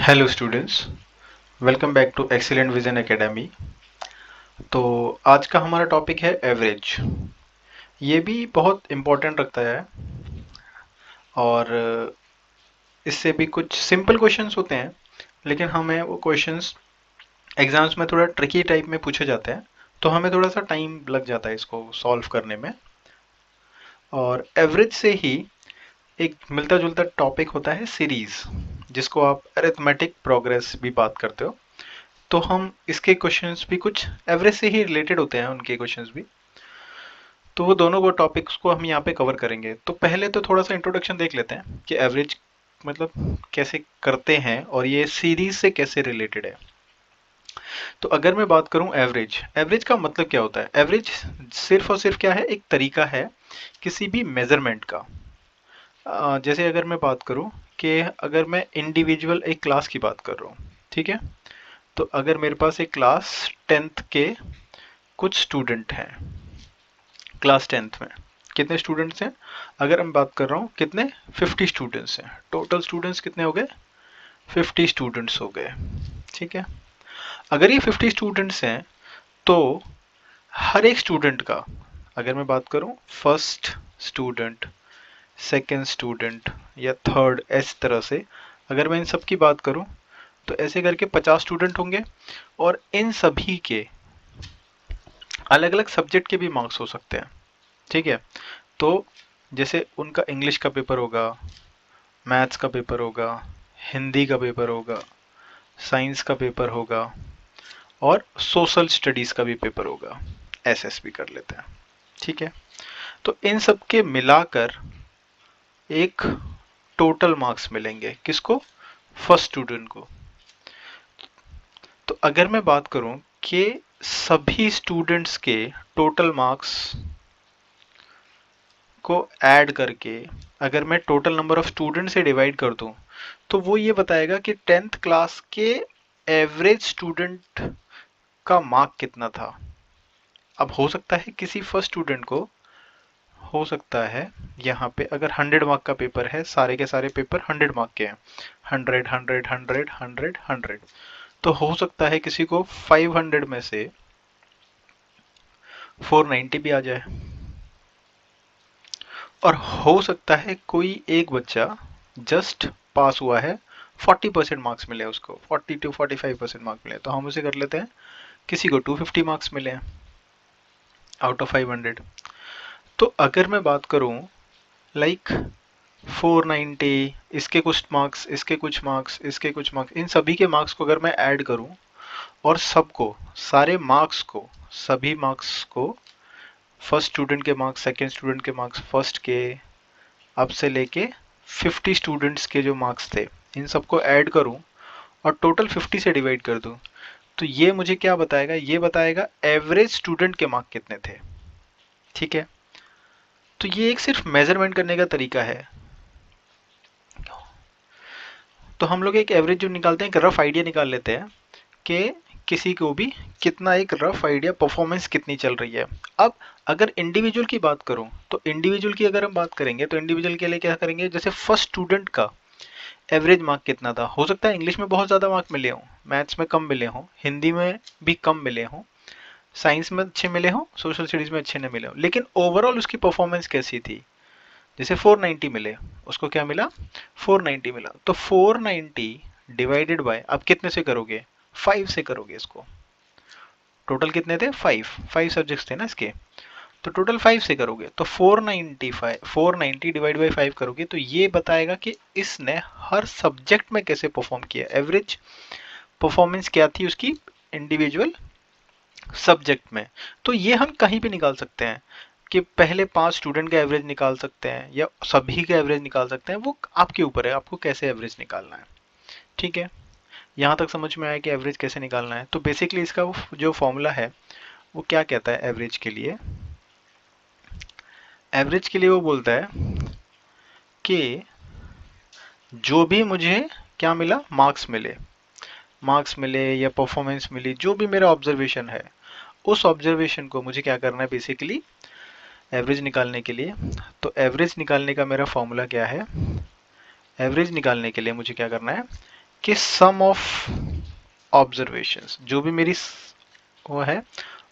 Hello students, welcome back to excellent vision academy. तो आज का हमारा टॉपिक है एवरेज। ये भी बहुत इम्पोर्टेंट रखता है और इससे भी कुछ सिंपल क्वेश्चंस होते हैं, लेकिन हमें वो क्वेश्चंस एग्जाम्स में थोड़ा ट्रिकी टाइप में पूछे जाते हैं, तो हमें थोड़ा सा टाइम लग जाता है इसको सॉल्व करने में। और एवरेज से ही एक मिलता जुलता टॉपिक होता है सीरीज, जिसको आप अरिथमेटिक प्रोग्रेस भी बात करते हो। तो हम इसके क्वेश्चंस भी कुछ एवरेज से ही रिलेटेड होते हैं, उनके क्वेश्चंस भी। तो वो दोनों वो टॉपिक्स को हम यहाँ पे कवर करेंगे। तो पहले तो थोड़ा सा इंट्रोडक्शन देख लेते हैं कि एवरेज मतलब कैसे करते हैं और ये सीरीज से कैसे रिलेटेड है। तो अगर मैं बात करूं एवरेज, एवरेज का मतलब क्या होता है? एवरेज सिर्फ और सिर्फ क्या है? एक तरीका है किसी भी मेजरमेंट का। जैसे अगर मैं बात करूं कि अगर मैं इंडिविजुअल एक क्लास की बात कर रहा हूँ, ठीक है? तो अगर मेरे पास एक क्लास 10th के कुछ स्टूडेंट हैं, क्लास 10th में कितने स्टूडेंट्स हैं? अगर मैं बात कर रहा हूँ कितने, 50 स्टूडेंट्स हैं। टोटल स्टूडेंट्स कितने हो गए? 50 स्टूडेंट्स हो गए, ठीक है। अगर ये 50 स्टूडेंट्स हैं तो हर एक स्टूडेंट का, अगर मैं बात करूँ फर्स्ट स्टूडेंट, सेकेंड स्टूडेंट या थर्ड, इस तरह से अगर मैं इन सब की बात करूँ तो ऐसे करके 50 स्टूडेंट होंगे। और इन सभी के अलग अलग सब्जेक्ट के भी मार्क्स हो सकते हैं, ठीक है। तो जैसे उनका इंग्लिश का पेपर होगा, मैथ्स का पेपर होगा, हिंदी का पेपर होगा, साइंस का पेपर होगा और सोशल स्टडीज का भी पेपर होगा। एसएस भी कर लेते हैं, ठीक है। तो इन सब के मिलाकर एक टोटल मार्क्स मिलेंगे, किसको? फर्स्ट स्टूडेंट को। तो अगर मैं बात करूं कि सभी स्टूडेंट्स के टोटल मार्क्स को ऐड करके अगर मैं टोटल नंबर ऑफ स्टूडेंट से डिवाइड कर दूं, तो वो ये बताएगा कि 10th क्लास के एवरेज स्टूडेंट का मार्क कितना था। अब हो सकता है किसी फर्स्ट स्टूडेंट को, हो सकता है यहाँ पे अगर 100 मार्क का पेपर है, सारे के सारे पेपर 100 मार्क के हैं, 100 100 100 100 100, तो हो सकता है किसी को 500 में से 490 भी आ जाए। और हो सकता है कोई एक बच्चा जस्ट पास हुआ है, 40% मार्क्स मिले उसको, 40 to 45% मार्क्स मिले, तो हम उसे कर लेते हैं किसी को 250 मार्क्स मिले हैं आउट ऑफ 500। तो अगर मैं बात करूं लाइक 490, इसके कुछ मार्क्स, इसके कुछ मार्क्स, इसके कुछ मार्क्स, इन सभी के मार्क्स को अगर मैं ऐड करूं और सबको, सारे मार्क्स को, सभी मार्क्स को, फर्स्ट स्टूडेंट के मार्क्स, सेकेंड स्टूडेंट के मार्क्स, फर्स्ट के, अब से लेके 50 स्टूडेंट्स के जो मार्क्स थे, इन सबको ऐड करूं और टोटल 50 से डिवाइड कर दूं, तो ये मुझे क्या बताएगा? ये बताएगा एवरेज स्टूडेंट के मार्क कितने थे, ठीक है। तो ये एक सिर्फ मेजरमेंट करने का तरीका है। तो हम लोग एक एवरेज जो निकालते हैं, एक रफ आइडिया निकाल लेते हैं कि किसी को भी कितना, एक रफ आइडिया परफॉर्मेंस कितनी चल रही है। अब अगर इंडिविजुअल की बात करूं, तो इंडिविजुअल की अगर हम बात करेंगे तो इंडिविजुअल के लिए क्या करेंगे? जैसे फर्स्ट स्टूडेंट का एवरेज मार्क कितना था? हो सकता है इंग्लिश में बहुत ज़्यादा मार्क मिले हों, मैथ्स में कम मिले हों, हिंदी में भी कम मिले हों, साइंस में अच्छे मिले हों, सोशल स्टडीज़ में अच्छे नहीं मिले हों, लेकिन ओवरऑल उसकी परफॉर्मेंस कैसी थी? जैसे 490 मिले, उसको क्या मिला? 490 मिला। तो 490 डिवाइडेड बाय, अब कितने से करोगे? 5 से करोगे इसको। टोटल कितने थे? 5 सब्जेक्ट्स थे ना इसके, तो टोटल 5 से करोगे तो 490 डिवाइड बाई 5 करोगे, तो ये बताएगा कि इसने हर सब्जेक्ट में कैसे परफॉर्म किया, एवरेज परफॉर्मेंस क्या थी उसकी इंडिविजुअल सब्जेक्ट में। तो ये हम कहीं भी निकाल सकते हैं कि पहले 5 स्टूडेंट का एवरेज निकाल सकते हैं या सभी का एवरेज निकाल सकते हैं, वो आपके ऊपर है, आपको कैसे एवरेज निकालना है, ठीक है। यहाँ तक समझ में आया कि एवरेज कैसे निकालना है। तो बेसिकली इसका जो फॉर्मूला है वो क्या कहता है एवरेज के लिए? एवरेज के लिए वो बोलता है कि जो भी मुझे क्या मिला, मार्क्स मिले या परफॉर्मेंस मिली, जो भी मेरा ऑब्जर्वेशन है, उस ऑब्जर्वेशन को मुझे क्या करना है बेसिकली एवरेज निकालने के लिए। तो एवरेज निकालने का मेरा फॉर्मूला क्या है? एवरेज निकालने के लिए मुझे क्या करना है कि सम ऑफ ऑब्जर्वेशंस, जो भी मेरी वो है,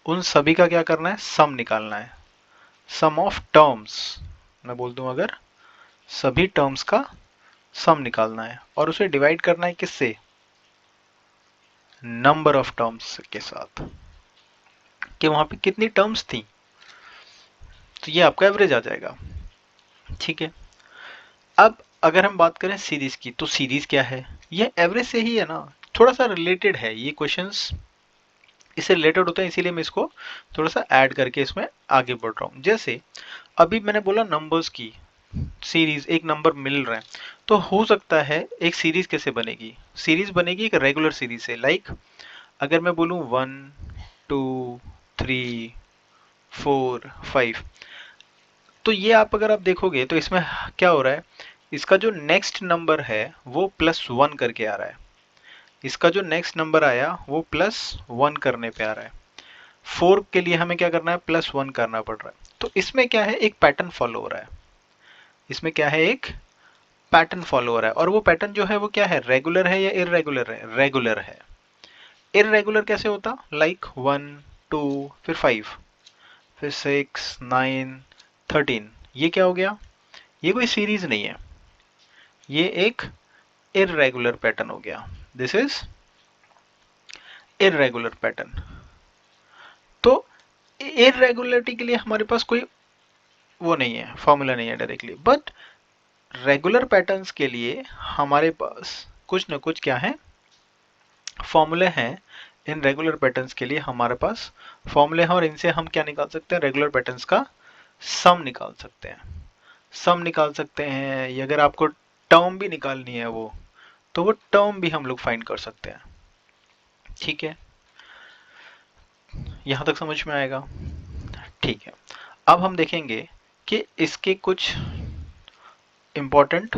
उन सभी का क्या करना है, सम निकालना है। सम ऑफ टर्म्स, मैं बोल दूं अगर, सभी टर्म्स का सम निकालना है और उसे डिवाइड करना है किससे, नंबर ऑफ टर्म्स के साथ, कि वहां पे कितनी टर्म्स थी, तो ये आपका एवरेज आ जाएगा। ठीक है। अब अगर हम बात करें सीरीज की, तो सीरीज क्या है, ये एवरेज से ही है ना, थोड़ा सा रिलेटेड है ये क्वेश्चंस, इससे रिलेटेड होते हैं, इसीलिए मैं इसको थोड़ा सा ऐड करके इसमें आगे बढ़ रहा हूँ। जैसे अभी मैंने बोला नंबर्स की सीरीज, एक नंबर मिल रहा है, तो हो सकता है एक सीरीज कैसे बनेगी, सीरीज बनेगी एक रेगुलर सीरीज से। लाइक अगर मैं बोलूँ 1 2 3 4 5, तो ये अगर आप देखोगे तो इसमें क्या हो रहा है, इसका जो नेक्स्ट नंबर है वो +1 करके आ रहा है, इसका जो नेक्स्ट नंबर आया वो +1 करने पे आ रहा है। 4 के लिए हमें क्या करना है, +1 करना पड़ रहा है। तो इसमें क्या है, एक पैटर्न फॉलो हो रहा है, इसमें क्या है, एक पैटर्न फॉलो हो रहा है। और वो पैटर्न जो है वो क्या है, रेगुलर है या इरेगुलर है, रेगुलर है। इरेगुलर कैसे होता, लाइक 1 2 फिर 5 फिर 6 9 13, ये क्या हो गया, ये कोई सीरीज नहीं है, ये एक इरेगुलर पैटर्न हो गया। This is irregular pattern. तो इरेगुलरिटी के लिए हमारे पास कोई वो नहीं है, फॉर्मूला नहीं है डायरेक्टली, बट रेगुलर पैटर्न्स के लिए हमारे पास कुछ न कुछ क्या है, फॉर्मूले हैं। इन रेगुलर पैटर्न्स के लिए हमारे पास फॉर्मूले हैं और इनसे हम क्या निकाल सकते हैं, रेगुलर पैटर्न्स का सम निकाल सकते हैं। सम निकाल सकते हैं, या अगर आपको टर्म भी निकालनी है वो, तो वो टर्म भी हम लोग फाइंड कर सकते हैं। ठीक है, यहां तक समझ में आएगा। ठीक है, अब हम देखेंगे कि इसके कुछ इंपॉर्टेंट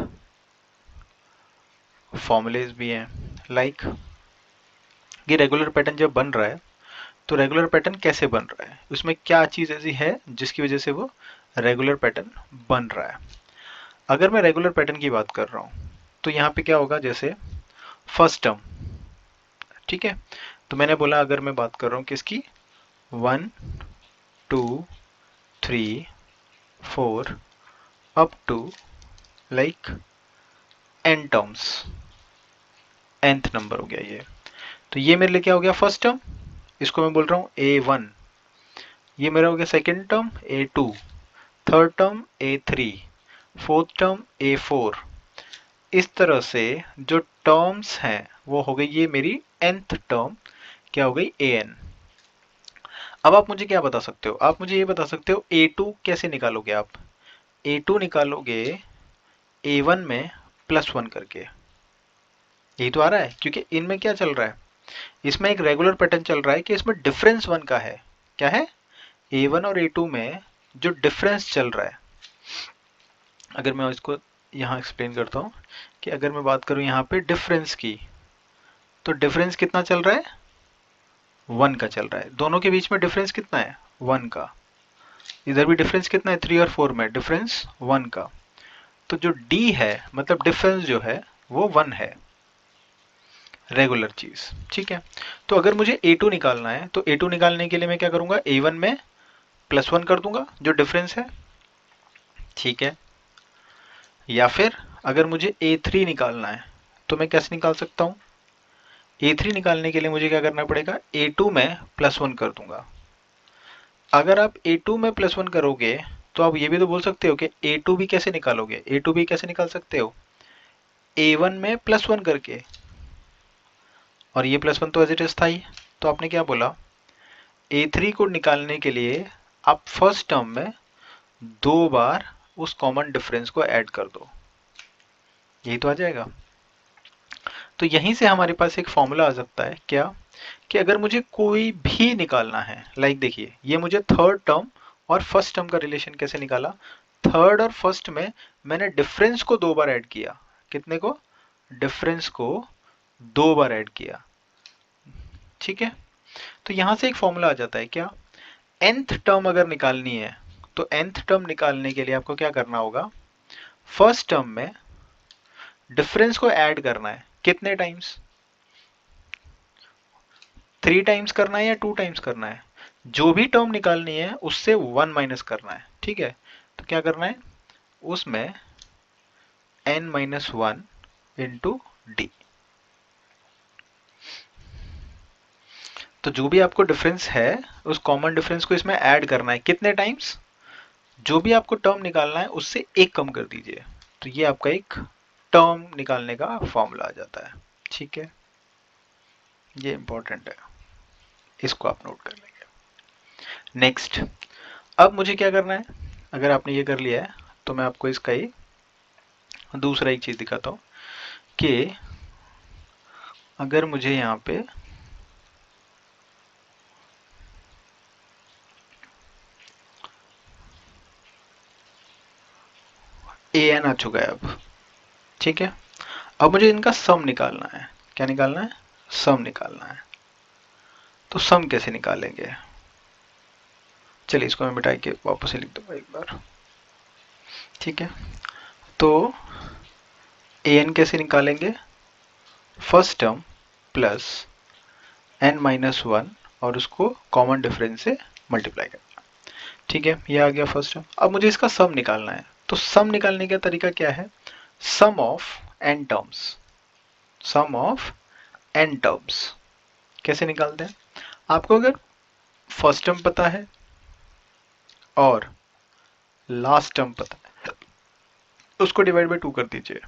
फॉर्मूलेज भी हैं। लाइक ये रेगुलर पैटर्न जब बन रहा है, तो रेगुलर पैटर्न कैसे बन रहा है, उसमें क्या चीज ऐसी है जिसकी वजह से वो रेगुलर पैटर्न बन रहा है। अगर मैं रेगुलर पैटर्न की बात कर रहा हूं, तो यहाँ पे क्या होगा, जैसे फर्स्ट टर्म, ठीक है, तो मैंने बोला अगर मैं बात कर रहा हूँ किसकी, 1 2 3 4 up to like n terms, nth number हो गया ये। तो ये मेरे लिए क्या हो गया, फर्स्ट टर्म, इसको मैं बोल रहा हूँ A1, ये मेरा हो गया second term A2, third term A3, fourth term A4। इस तरह से जो टर्म्स हैं वो हो गई ये मेरी nth टर्म, क्या हो गई, an। अब आप मुझे क्या बता सकते हो, आप मुझे ये बता सकते हो A2 कैसे निकालोगे आप, A2 निकालोगे A1 में +1 करके। यही तो आ रहा है, क्योंकि इनमें क्या चल रहा है, इसमें एक रेगुलर पैटर्न चल रहा है कि इसमें डिफरेंस 1 का है। क्या है, A1 और A2 में जो डिफरेंस चल रहा है, अगर मैं इसको यहाँ एक्सप्लेन करता हूँ, कि अगर मैं बात करूँ यहाँ पे डिफरेंस की, तो डिफरेंस कितना चल रहा है, 1 का चल रहा है। दोनों के बीच में डिफरेंस कितना है, 1 का। इधर भी डिफरेंस कितना है, 3 और 4 में डिफरेंस 1 का। तो जो D है, मतलब डिफरेंस जो है वो 1 है, रेगुलर चीज। ठीक है, तो अगर मुझे A2 निकालना है, तो A2 निकालने के लिए मैं क्या करूंगा, A1 में +1 कर दूंगा जो डिफरेंस है। ठीक है, या फिर अगर मुझे A3 निकालना है, तो मैं कैसे निकाल सकता हूँ, A3 निकालने के लिए मुझे क्या करना पड़ेगा, A2 में +1 कर दूंगा। अगर आप A2 में +1 करोगे, तो आप ये भी तो बोल सकते हो कि A2 भी कैसे निकालोगे, A2 भी कैसे निकाल सकते हो, A1 में +1 करके, और ये +1 तो एज इट इज था ही। तो आपने क्या बोला, A3 को निकालने के लिए आप फर्स्ट टर्म में 2 बार उस कॉमन डिफरेंस को ऐड कर दो, यही तो आ जाएगा। तो यहीं से हमारे पास एक फॉर्मूला आ सकता है, क्या, कि अगर मुझे कोई भी निकालना है, लाइक देखिए ये मुझे थर्ड टर्म और फर्स्ट टर्म का रिलेशन कैसे निकाला, थर्ड और फर्स्ट में मैंने डिफरेंस को 2 बार ऐड किया, कितने को, डिफरेंस को 2 बार ऐड किया। ठीक है, तो यहां से एक फॉर्मूला आ जाता है, क्या, nth टर्म अगर निकालनी है, तो nth टर्म निकालने के लिए आपको क्या करना होगा, फर्स्ट टर्म में डिफरेंस को ऐड करना है, कितने टाइम्स, 3 टाइम्स करना है या 2 टाइम्स करना है? जो भी टर्म निकालनी है उससे 1 माइनस करना है, ठीक है। तो क्या करना है, उसमें n minus one into D. तो जो भी आपको डिफरेंस है उस कॉमन डिफरेंस को इसमें ऐड करना है, कितने टाइम्स, जो भी आपको टर्म निकालना है उससे एक कम कर दीजिए। तो ये आपका एक टर्म निकालने का फॉर्मूला आ जाता है, ठीक है। ये इंपॉर्टेंट है, इसको आप नोट कर लेंगे। नेक्स्ट, अब मुझे क्या करना है, अगर आपने ये कर लिया है तो मैं आपको इसका ही दूसरा एक चीज दिखाता हूँ कि अगर मुझे यहाँ पे an आ चुका है अब, ठीक है। अब मुझे इनका सम निकालना है। क्या निकालना है, सम निकालना है। तो सम कैसे निकालेंगे, चलिए इसको मैं मिटाई के वापस से लिख दूंगा एक बार, ठीक है। तो an कैसे निकालेंगे, first term plus n minus one और उसको कॉमन डिफरेंस से मल्टीप्लाई करना, ठीक है। ये आ गया फर्स्ट टर्म। अब मुझे इसका सम निकालना है। तो सम निकालने का तरीका क्या है, sum of n terms, sum of n terms कैसे निकालते हैं, आपको अगर फर्स्ट टर्म पता है और लास्ट टर्म पता है तो उसको डिवाइड बाय 2 कर दीजिए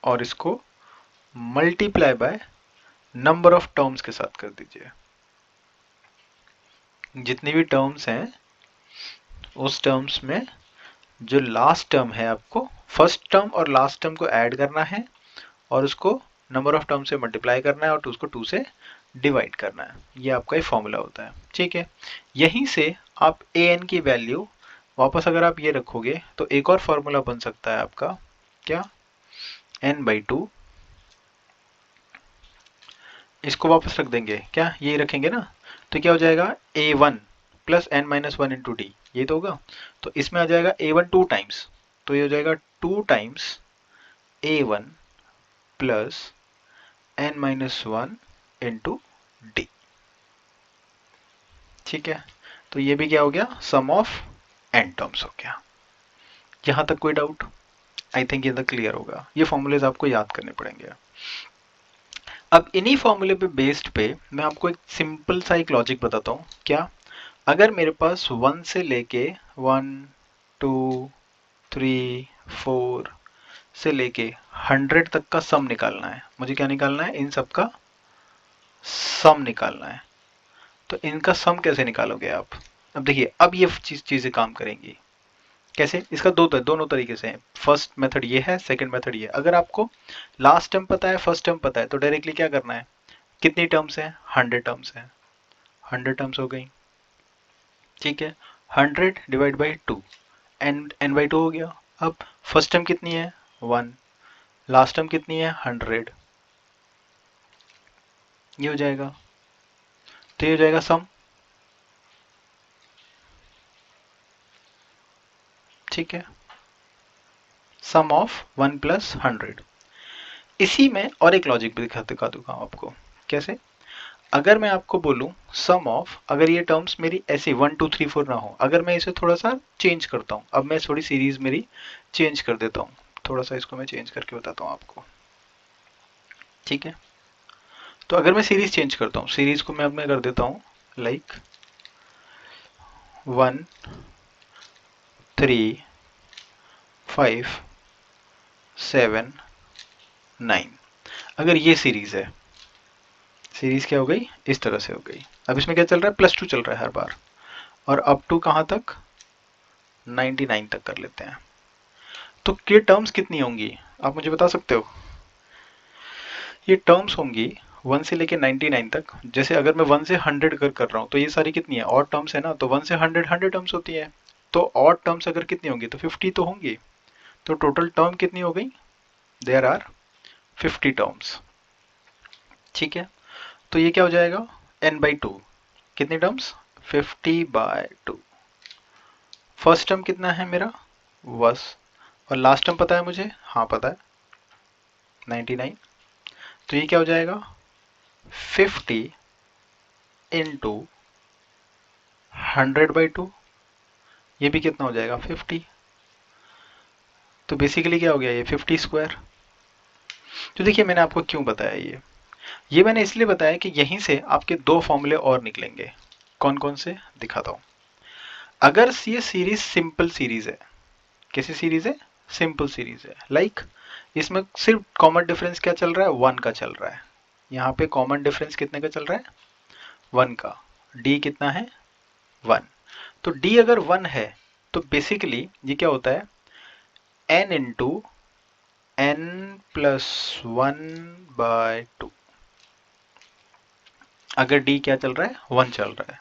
और इसको multiply by number of terms के साथ कर दीजिए। जितनी भी टर्म्स हैं उस टर्म्स में जो लास्ट टर्म है आपको फर्स्ट टर्म और लास्ट टर्म को ऐड करना है और उसको नंबर ऑफ टर्म से मल्टीप्लाई करना है और उसको 2 से डिवाइड करना है। ये आपका एक फॉर्मूला होता है, ठीक है। यहीं से आप ए एन की वैल्यू वापस अगर आप ये रखोगे तो एक और फॉर्मूला बन सकता है आपका, क्या, n/2, इसको वापस रख देंगे, क्या यही रखेंगे ना। तो क्या हो जाएगा, a1 plus n minus one into D, ये तो होगा। तो इसमें आ जाएगा a1 2 टाइम्स, तो ये हो जाएगा 2 times a1 plus n minus one into D, ठीक है। तो ये भी क्या हो गया, सम ऑफ n टर्म्स हो गया। यहां तक कोई डाउट, आई थिंक ये तक क्लियर होगा। ये फॉर्मूलेज आपको याद करने पड़ेंगे। अब इन्हीं फॉर्मूले पे बेस्ड पे मैं आपको एक सिंपल सा एक लॉजिक बताता हूँ। क्या, अगर मेरे पास 1 से लेके 1 2 3 4 से लेके 100 तक का सम निकालना है, मुझे क्या निकालना है, इन सब का सम निकालना है। तो इनका सम कैसे निकालोगे आप, अब देखिए अब ये चीजें काम करेंगी कैसे, इसका दोनों तरीके से है। फर्स्ट मेथड ये है, सेकंड मेथड ये है। अगर आपको लास्ट टर्म पता है फर्स्ट टर्म पता है तो डायरेक्टली क्या करना है, कितनी टर्म्स हैं, 100 टर्म्स हैं, 100 टर्म्स हो गई, ठीक है। 100 डिवाइड बाई 2, n/2 हो गया। अब फर्स्ट टर्म कितनी है, 1, लास्ट टर्म कितनी है, 100, ये हो जाएगा। तो ये हो जाएगा सम, ठीक है, सम ऑफ 1 प्लस 100। इसी में और एक लॉजिक भी दिखा दूंगा आपको, कैसे, अगर मैं आपको बोलूं सम ऑफ, अगर ये टर्म्स मेरी ऐसे 1 2 3 4 ना हो, अगर मैं इसे थोड़ा सा चेंज करता हूं, अब मैं थोड़ी सीरीज मेरी चेंज कर देता हूं, थोड़ा सा इसको मैं चेंज करके बताता हूं आपको, ठीक है। तो अगर मैं सीरीज चेंज करता हूं, सीरीज को मैं अब मैं कर देता हूं लाइक 1 3 5 7 9, अगर ये सीरीज है, सीरीज क्या हो गई, इस तरह से हो गई। अब इसमें क्या चल रहा है, +2 चल रहा है हर बार, और अप टू कहां तक, 99 तक कर लेते हैं। तो ये टर्म्स कितनी होंगी, आप मुझे बता सकते हो, ये टर्म्स होंगी 1 से लेके 99 तक। जैसे अगर मैं 1 से 100 कर रहा हूँ तो ये सारी कितनी है, और टर्म्स है ना, तो 1 से 100 टर्म्स होती है। तो और टर्म्स अगर कितनी होंगी, तो 50 तो होंगी। तो टोटल टर्म कितनी हो गई, देयर आर 50 टर्म्स, ठीक है। तो ये क्या हो जाएगा, n/2, कितनी टर्म्स, 50/2। फर्स्ट टर्म कितना है मेरा, बस, और लास्ट टर्म पता है मुझे, हाँ पता है, 99। तो ये क्या हो जाएगा 50 इंटू 100/2, ये भी कितना हो जाएगा 50। तो बेसिकली क्या हो गया ये 50 स्क्वायर। तो देखिए मैंने आपको क्यों बताया ये मैंने इसलिए बताया कि यहीं से आपके दो फॉर्मूले और निकलेंगे। कौन कौन से दिखाता हूं। अगर ये सीरीज सिंपल सीरीज है, कैसी सीरीज है, सिंपल सीरीज है, लाइक इसमें सिर्फ कॉमन डिफरेंस क्या चल रहा है, 1 का चल रहा है। यहाँ पे कॉमन डिफरेंस कितने का चल रहा है, 1 का। डी कितना है, 1। तो डी अगर 1 है तो बेसिकली ये क्या होता है, n इंटू n प्लस 1/2। अगर डी क्या चल रहा है, 1 चल रहा है,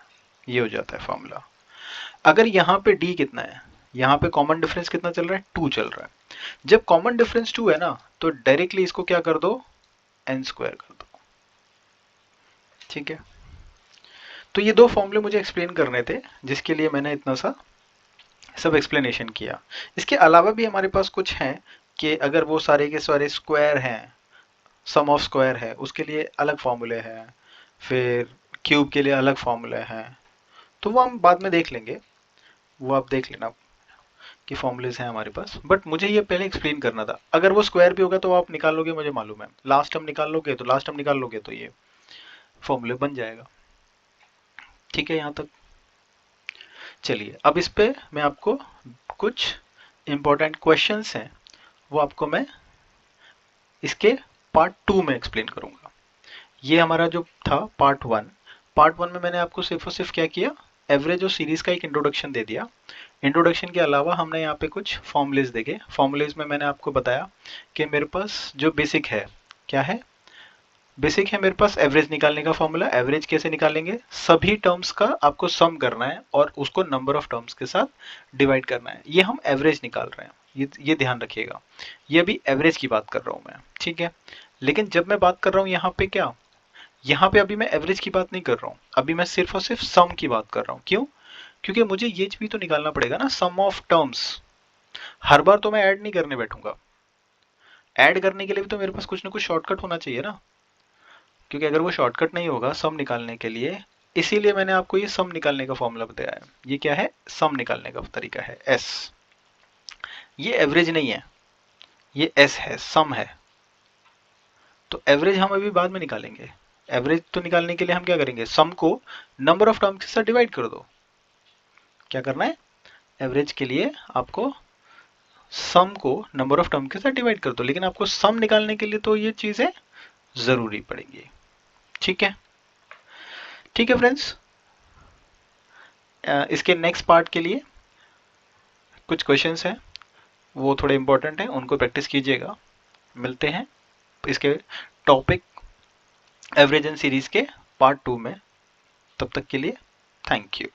ये हो जाता है फॉर्मूला। अगर यहाँ पे डी कितना है, यहाँ पे कॉमन डिफरेंस कितना चल रहा है, 2 चल रहा है। जब कॉमन डिफरेंस 2 है ना, तो डायरेक्टली इसको क्या कर दो, n स्क्वायर कर दो। ठीक है, तो ये दो फॉर्मूले मुझे एक्सप्लेन करने थे, जिसके लिए मैंने इतना सा सब एक्सप्लेनेशन किया। इसके अलावा भी हमारे पास कुछ हैं कि अगर वो सारे के सारे स्क्वायर हैं, सम ऑफ स्क्वायर है, उसके लिए अलग फॉर्मूले हैं, फिर क्यूब के लिए अलग फॉर्मूले हैं, तो वो हम बाद में देख लेंगे, वो आप देख लेना कि फॉर्मूलेज हैं हमारे पास। बट मुझे ये पहले एक्सप्लेन करना था। अगर वो स्क्वायर भी होगा तो आप निकाल लोगे, मुझे मालूम है। लास्ट टर्म निकाल लोगे तो लास्ट टर्म निकाल लोगे तो ये फॉर्मूले बन जाएगा। ठीक है यहाँ तक। चलिए अब इस पे मैं आपको कुछ इंपॉर्टेंट क्वेश्चंस हैं, वो आपको मैं इसके पार्ट 2 में एक्सप्लेन करूंगा। ये हमारा जो था पार्ट 1 में मैंने आपको सिर्फ और सिर्फ क्या किया, एवरेज और सीरीज का एक इंट्रोडक्शन दे दिया। इंट्रोडक्शन के अलावा हमने यहाँ पे कुछ फॉर्मूलेज देखे। फॉर्मूलेज में मैंने आपको बताया कि मेरे पास जो बेसिक है, क्या है, बेसिक है मेरे पास एवरेज निकालने का फॉर्मूला। एवरेज कैसे निकालेंगे, सभी टर्म्स का आपको सम करना है और उसको नंबर ऑफ टर्म्स के साथ डिवाइड करना है। ये हम एवरेज निकाल रहे हैं, ये ध्यान रखिएगा। ये अभी एवरेज की बात कर रहा हूं मैं, ठीक है। लेकिन जब मैं बात कर रहा हूं यहाँ पे क्या, यहाँ पे अभी मैं एवरेज की बात नहीं कर रहा हूँ, अभी मैं सिर्फ और सिर्फ सम की बात कर रहा हूँ। क्यों, क्योंकि मुझे ये भी तो निकालना पड़ेगा ना, सम ऑफ टर्म्स। हर बार तो मैं ऐड नहीं करने बैठूंगा। ऐड करने के लिए भी तो मेरे पास कुछ ना कुछ शॉर्टकट होना चाहिए ना, क्योंकि अगर वो शॉर्टकट नहीं होगा सम निकालने के लिए, इसीलिए मैंने आपको ये सम निकालने का फॉर्मूला बताया है। ये क्या है, सम निकालने का तरीका है, एस। ये एवरेज नहीं है, ये एस है, सम है। तो एवरेज हम अभी बाद में निकालेंगे। एवरेज तो निकालने के लिए हम क्या करेंगे, सम को नंबर ऑफ टर्म्स के साथ डिवाइड कर दो। क्या करना है, एवरेज के लिए आपको सम को नंबर ऑफ टर्म के साथ डिवाइड कर दो, लेकिन आपको सम निकालने के लिए तो ये चीजें जरूरी पड़ेंगी। ठीक है, ठीक है फ्रेंड्स। इसके नेक्स्ट पार्ट के लिए कुछ क्वेश्चंस हैं, वो थोड़े इंपॉर्टेंट हैं, उनको प्रैक्टिस कीजिएगा। मिलते हैं इसके टॉपिक एवरेज एंड सीरीज के पार्ट 2 में। तब तक के लिए थैंक यू।